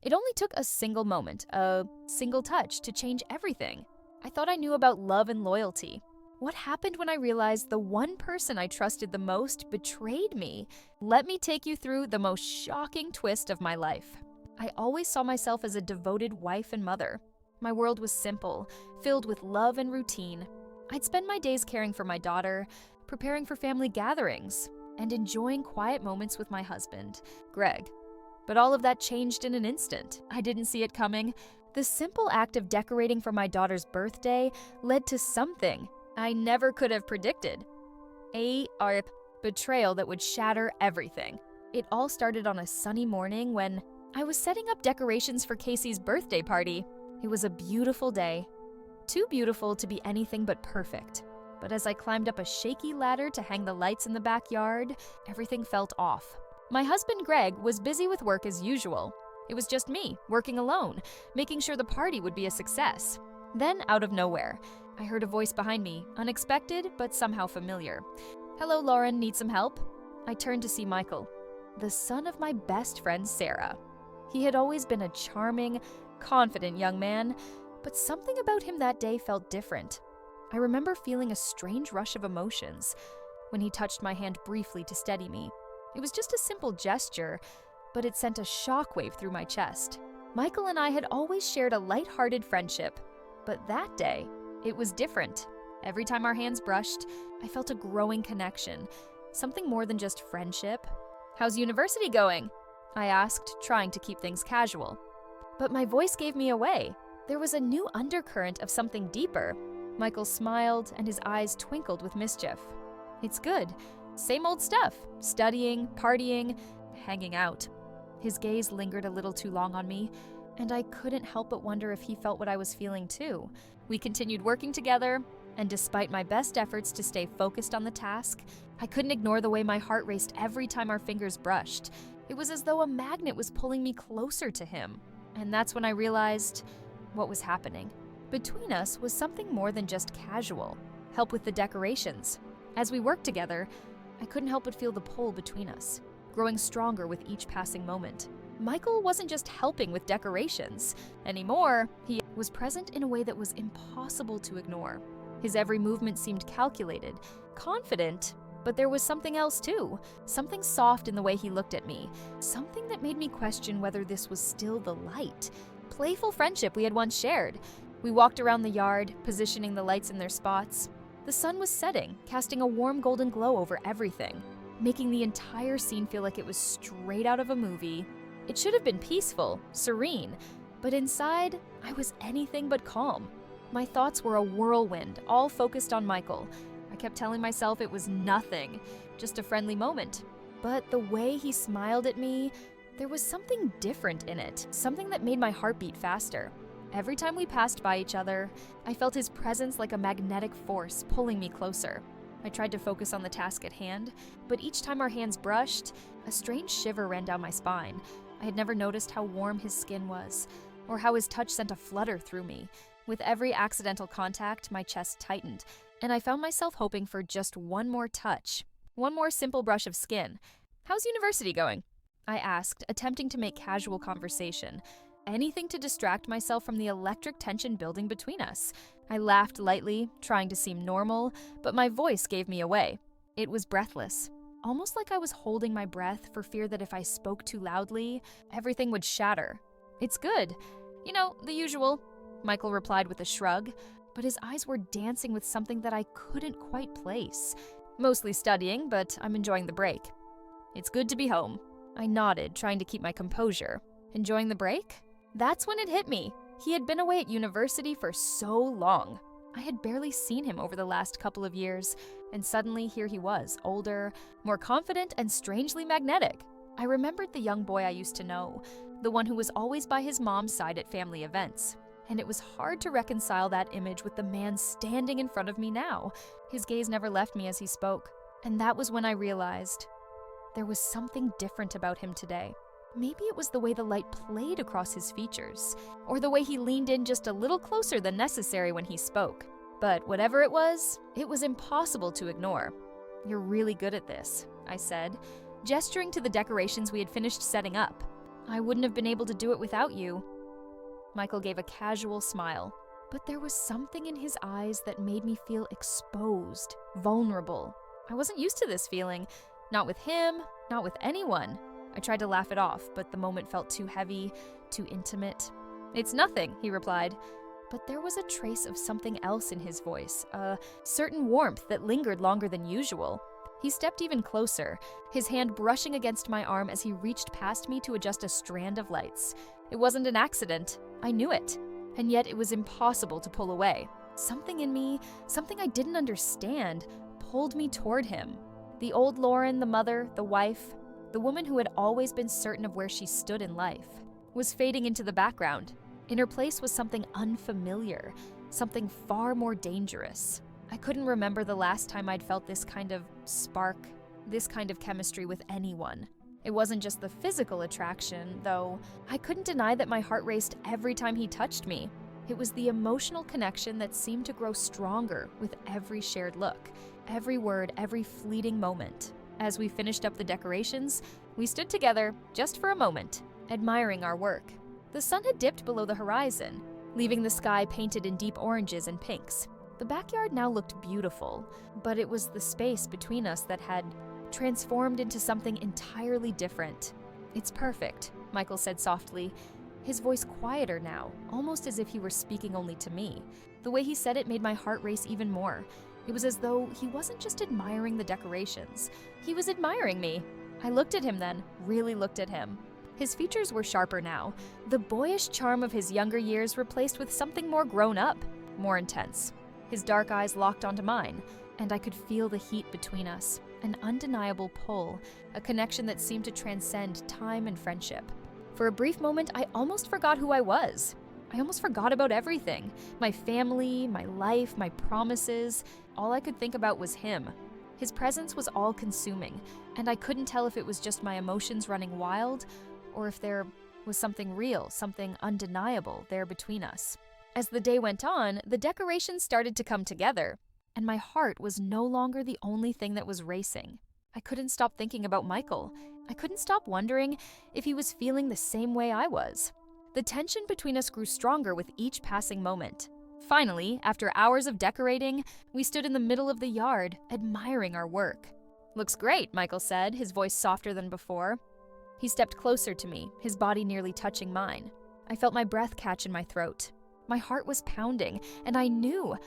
It only took a single moment, a single touch to change everything. I thought I knew about love and loyalty. What happened when I realized the one person I trusted the most betrayed me? Let me take you through the most shocking twist of my life. I always saw myself as a devoted wife and mother. My world was simple, filled with love and routine. I'd spend my days caring for my daughter, preparing for family gatherings, and enjoying quiet moments with my husband, Greg. But all of that changed in an instant. I didn't see it coming. The simple act of decorating for my daughter's birthday led to something I never could have predicted. A betrayal that would shatter everything. It all started on a sunny morning when I was setting up decorations for Casey's birthday party. It was a beautiful day. Too beautiful to be anything but perfect. But as I climbed up a shaky ladder to hang the lights in the backyard, everything felt off. My husband Greg was busy with work as usual. It was just me, working alone, making sure the party would be a success. Then, out of nowhere, I heard a voice behind me, unexpected but somehow familiar. "Hello, Lauren, need some help?" I turned to see Michael, the son of my best friend Sarah. He had always been a charming, confident young man, but something about him that day felt different. I remember feeling a strange rush of emotions when he touched my hand briefly to steady me. It was just a simple gesture, but it sent a shockwave through my chest. Michael and I had always shared a light-hearted friendship, but that day, it was different. Every time our hands brushed, I felt a growing connection, something more than just friendship. "How's university going?" I asked, trying to keep things casual. But my voice gave me away. There was a new undercurrent of something deeper. Michael smiled, and his eyes twinkled with mischief. "It's good. Same old stuff. Studying, partying, hanging out." His gaze lingered a little too long on me, and I couldn't help but wonder if he felt what I was feeling too. We continued working together, and despite my best efforts to stay focused on the task, I couldn't ignore the way my heart raced every time our fingers brushed. It was as though a magnet was pulling me closer to him. And that's when I realized what was happening. Between us was something more than just casual. Help with the decorations. As we worked together, I couldn't help but feel the pull between us, growing stronger with each passing moment. Michael wasn't just helping with decorations anymore. He was present in a way that was impossible to ignore. His every movement seemed calculated, confident, but there was something else too. Something soft in the way he looked at me. Something that made me question whether this was still the light, playful friendship we had once shared. We walked around the yard, positioning the lights in their spots. The sun was setting, casting a warm golden glow over everything, making the entire scene feel like it was straight out of a movie. It should have been peaceful, serene, but inside, I was anything but calm. My thoughts were a whirlwind, all focused on Michael. I kept telling myself it was nothing, just a friendly moment. But the way he smiled at me, there was something different in it, something that made my heart beat faster. Every time we passed by each other, I felt his presence like a magnetic force pulling me closer. I tried to focus on the task at hand, but each time our hands brushed, a strange shiver ran down my spine. I had never noticed how warm his skin was, or how his touch sent a flutter through me. With every accidental contact, my chest tightened, and I found myself hoping for just one more touch, one more simple brush of skin. "How's university going?" I asked, attempting to make casual conversation. Anything to distract myself from the electric tension building between us. I laughed lightly, trying to seem normal, but my voice gave me away. It was breathless, almost like I was holding my breath for fear that if I spoke too loudly, everything would shatter. "It's good. You know, the usual," Michael replied with a shrug, but his eyes were dancing with something that I couldn't quite place. "Mostly studying, but I'm enjoying the break." "It's good to be home." I nodded, trying to keep my composure. Enjoying the break? That's when it hit me. He had been away at university for so long. I had barely seen him over the last couple of years, and suddenly here he was, older, more confident, and strangely magnetic. I remembered the young boy I used to know, the one who was always by his mom's side at family events. And it was hard to reconcile that image with the man standing in front of me now. His gaze never left me as he spoke. And that was when I realized there was something different about him today. Maybe it was the way the light played across his features, or the way he leaned in just a little closer than necessary when he spoke. But whatever it was impossible to ignore. "You're really good at this," I said, gesturing to the decorations we had finished setting up. I wouldn't have been able to do it without you." Michael gave a casual smile, but there was something in his eyes that made me feel exposed, vulnerable. I wasn't used to this feeling, not with him, not with anyone. I tried to laugh it off, but the moment felt too heavy, too intimate. "It's nothing," he replied. But there was a trace of something else in his voice, a certain warmth that lingered longer than usual. He stepped even closer, his hand brushing against my arm as he reached past me to adjust a strand of lights. It wasn't an accident. I knew it. And yet it was impossible to pull away. Something in me, something I didn't understand, pulled me toward him. The old Lauren, the mother, the wife, the woman who had always been certain of where she stood in life, was fading into the background. In her place was something unfamiliar, something far more dangerous. I couldn't remember the last time I'd felt this kind of spark, this kind of chemistry with anyone. It wasn't just the physical attraction, though. I couldn't deny that my heart raced every time he touched me. It was the emotional connection that seemed to grow stronger with every shared look, every word, every fleeting moment. As we finished up the decorations, we stood together, just for a moment, admiring our work. The sun had dipped below the horizon, leaving the sky painted in deep oranges and pinks. The backyard now looked beautiful, but it was the space between us that had transformed into something entirely different. "It's perfect," Michael said softly, his voice quieter now, almost as if he were speaking only to me. The way he said it made my heart race even more. It was as though he wasn't just admiring the decorations, he was admiring me. I looked at him then, really looked at him. His features were sharper now, the boyish charm of his younger years replaced with something more grown up, more intense. His dark eyes locked onto mine, and I could feel the heat between us, an undeniable pull, a connection that seemed to transcend time and friendship. For a brief moment, I almost forgot who I was. I almost forgot about everything. My family, my life, my promises. All I could think about was him. His presence was all-consuming, and I couldn't tell if it was just my emotions running wild, or if there was something real, something undeniable there between us. As the day went on, the decorations started to come together, and my heart was no longer the only thing that was racing. I couldn't stop thinking about Michael. I couldn't stop wondering if he was feeling the same way I was. The tension between us grew stronger with each passing moment. Finally, after hours of decorating, we stood in the middle of the yard, admiring our work. "Looks great," Michael said, his voice softer than before. He stepped closer to me, his body nearly touching mine. I felt my breath catch in my throat. My heart was pounding, and I knew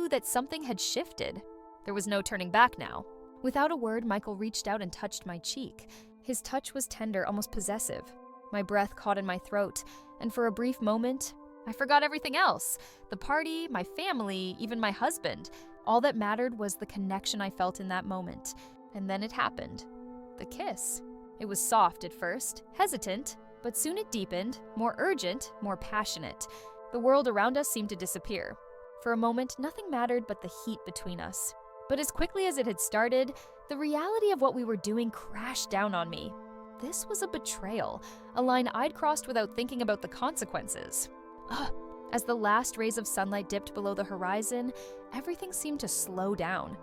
that something had shifted. There was no turning back now. Without a word, Michael reached out and touched my cheek. His touch was tender, almost possessive. My breath caught in my throat, and for a brief moment, I forgot everything else. The party, my family, even my husband. All that mattered was the connection I felt in that moment. And then it happened. The kiss. It was soft at first, hesitant, but soon it deepened, more urgent, more passionate. The world around us seemed to disappear. For a moment, nothing mattered but the heat between us. But as quickly as it had started, the reality of what we were doing crashed down on me. This was a betrayal, a line I'd crossed without thinking about the consequences. As the last rays of sunlight dipped below the horizon, everything seemed to slow down.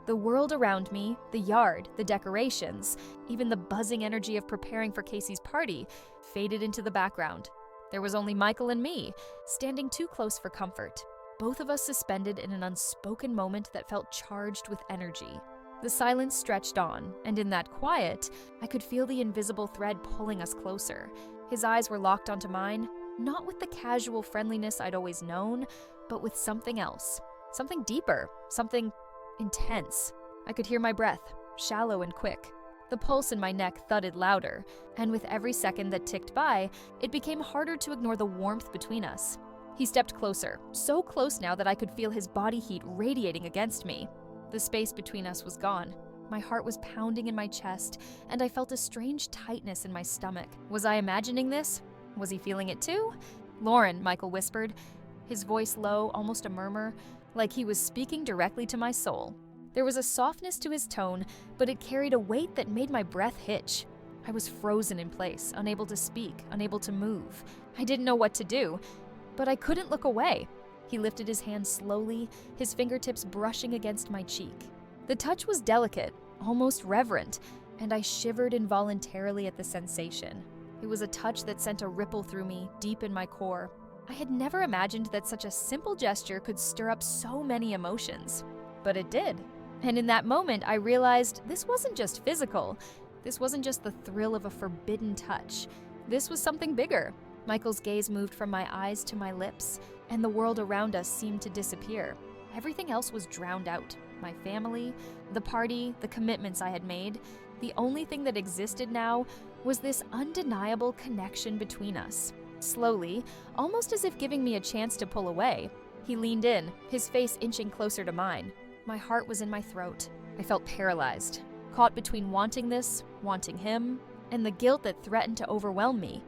The world around me, the yard, the decorations, even the buzzing energy of preparing for Casey's party, faded into the background. There was only Michael and me, standing too close for comfort, both of us suspended in an unspoken moment that felt charged with energy. The silence stretched on, and in that quiet, I could feel the invisible thread pulling us closer. His eyes were locked onto mine, not with the casual friendliness I'd always known, but with something else. Something deeper, something intense. I could hear my breath, shallow and quick. The pulse in my neck thudded louder, and with every second that ticked by, it became harder to ignore the warmth between us. He stepped closer, so close now that I could feel his body heat radiating against me. The space between us was gone. My heart was pounding in my chest, and I felt a strange tightness in my stomach. Was I imagining this? Was he feeling it too? "Lauren," Michael whispered, his voice low, almost a murmur, like he was speaking directly to my soul. There was a softness to his tone, but it carried a weight that made my breath hitch. I was frozen in place, unable to speak, unable to move. I didn't know what to do, but I couldn't look away. He lifted his hand slowly, his fingertips brushing against my cheek. The touch was delicate, almost reverent, and I shivered involuntarily at the sensation. It was a touch that sent a ripple through me, deep in my core. I had never imagined that such a simple gesture could stir up so many emotions. But it did. And in that moment, I realized this wasn't just physical. This wasn't just the thrill of a forbidden touch. This was something bigger. Michael's gaze moved from my eyes to my lips, and the world around us seemed to disappear. Everything else was drowned out. My family, the party, the commitments I had made. The only thing that existed now was this undeniable connection between us. Slowly, almost as if giving me a chance to pull away, he leaned in, his face inching closer to mine. My heart was in my throat. I felt paralyzed, caught between wanting this, wanting him, and the guilt that threatened to overwhelm me.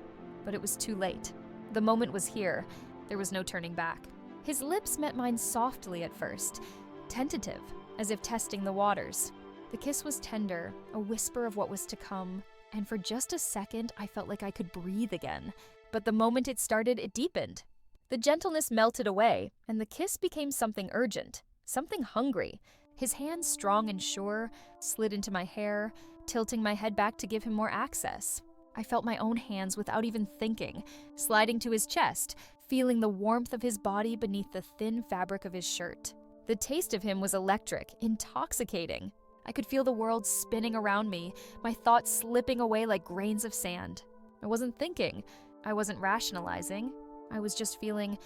But it was too late. The moment was here. There was no turning back. His lips met mine softly at first, tentative, as if testing the waters. The kiss was tender, a whisper of what was to come, and for just a second, I felt like I could breathe again. But the moment it started, it deepened. The gentleness melted away, and the kiss became something urgent, something hungry. His hands, strong and sure, slid into my hair, tilting my head back to give him more access. I felt my own hands without even thinking, sliding to his chest, feeling the warmth of his body beneath the thin fabric of his shirt. The taste of him was electric, intoxicating. I could feel the world spinning around me, my thoughts slipping away like grains of sand. I wasn't thinking. I wasn't rationalizing. I was just feeling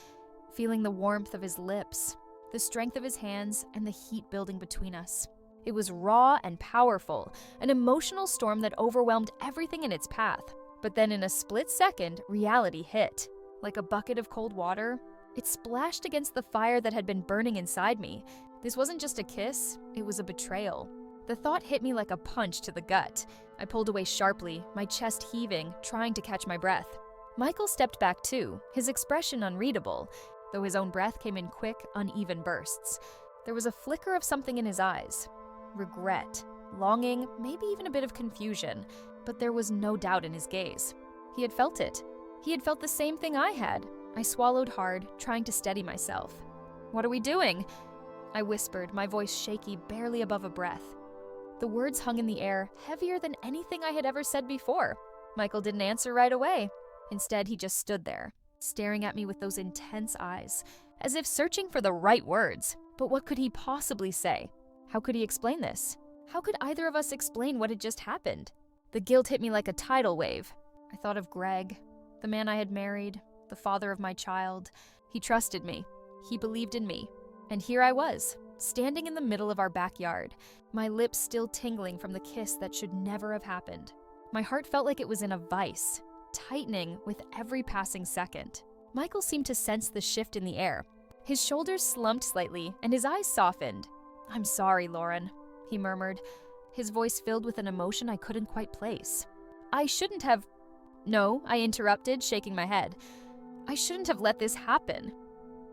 the warmth of his lips, the strength of his hands, and the heat building between us. It was raw and powerful, an emotional storm that overwhelmed everything in its path. But then in a split second, reality hit. Like a bucket of cold water, it splashed against the fire that had been burning inside me. This wasn't just a kiss, it was a betrayal. The thought hit me like a punch to the gut. I pulled away sharply, my chest heaving, trying to catch my breath. Michael stepped back too, his expression unreadable, though his own breath came in quick, uneven bursts. There was a flicker of something in his eyes. Regret, longing, maybe even a bit of confusion, but there was no doubt in his gaze. He had felt it. He had felt the same thing I had. I swallowed hard, trying to steady myself. "What are we doing?" I whispered, my voice shaky, barely above a breath. The words hung in the air, heavier than anything I had ever said before. Michael didn't answer right away. Instead, he just stood there, staring at me with those intense eyes, as if searching for the right words. But what could he possibly say? How could he explain this? How could either of us explain what had just happened? The guilt hit me like a tidal wave. I thought of Greg, the man I had married, the father of my child. He trusted me. He believed in me. And here I was, standing in the middle of our backyard, my lips still tingling from the kiss that should never have happened. My heart felt like it was in a vice, tightening with every passing second. Michael seemed to sense the shift in the air. His shoulders slumped slightly, and his eyes softened. "I'm sorry, Lauren," he murmured, his voice filled with an emotion I couldn't quite place. "I shouldn't have—" "No," I interrupted, shaking my head. "I shouldn't have let this happen."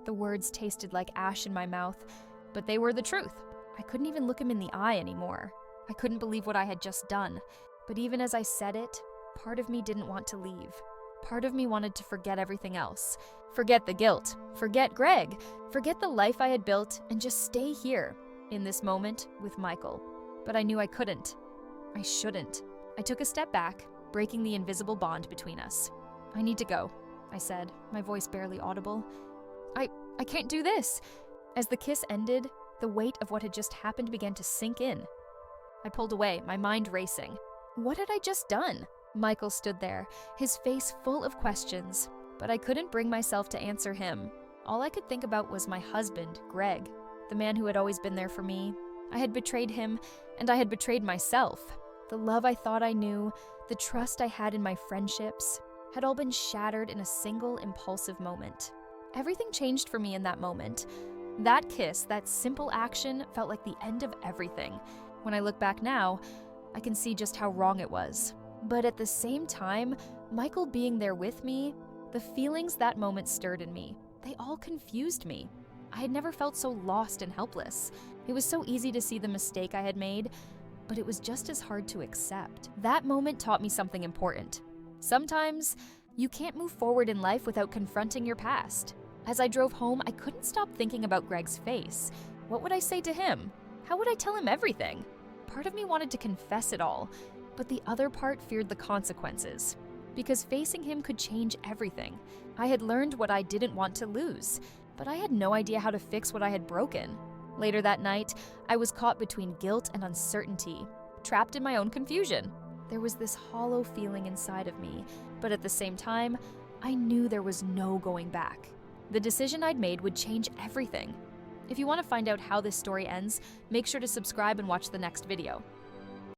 The words tasted like ash in my mouth, but they were the truth. I couldn't even look him in the eye anymore. I couldn't believe what I had just done. But even as I said it, part of me didn't want to leave. Part of me wanted to forget everything else. Forget the guilt. Forget Greg. Forget the life I had built and just stay here, in this moment, with Michael. But I knew I couldn't. I shouldn't. I took a step back, breaking the invisible bond between us. "I need to go," I said, my voice barely audible. I can't do this." As the kiss ended, the weight of what had just happened began to sink in. I pulled away, my mind racing. What had I just done? Michael stood there, his face full of questions, but I couldn't bring myself to answer him. All I could think about was my husband, Greg, the man who had always been there for me. I had betrayed him, and I had betrayed myself. The love I thought I knew, the trust I had in my friendships, had all been shattered in a single impulsive moment. Everything changed for me in that moment. That kiss, that simple action, felt like the end of everything. When I look back now, I can see just how wrong it was. But at the same time, Michael being there with me, the feelings that moment stirred in me, they all confused me. I had never felt so lost and helpless. It was so easy to see the mistake I had made, but it was just as hard to accept. That moment taught me something important. Sometimes, you can't move forward in life without confronting your past. As I drove home, I couldn't stop thinking about Greg's face. What would I say to him? How would I tell him everything? Part of me wanted to confess it all, but the other part feared the consequences. because facing him could change everything. I had learned what I didn't want to lose, but I had no idea how to fix what I had broken. Later that night, I was caught between guilt and uncertainty, trapped in my own confusion. There was this hollow feeling inside of me, but at the same time, I knew there was no going back. The decision I'd made would change everything. If you want to find out how this story ends, make sure to subscribe and watch the next video.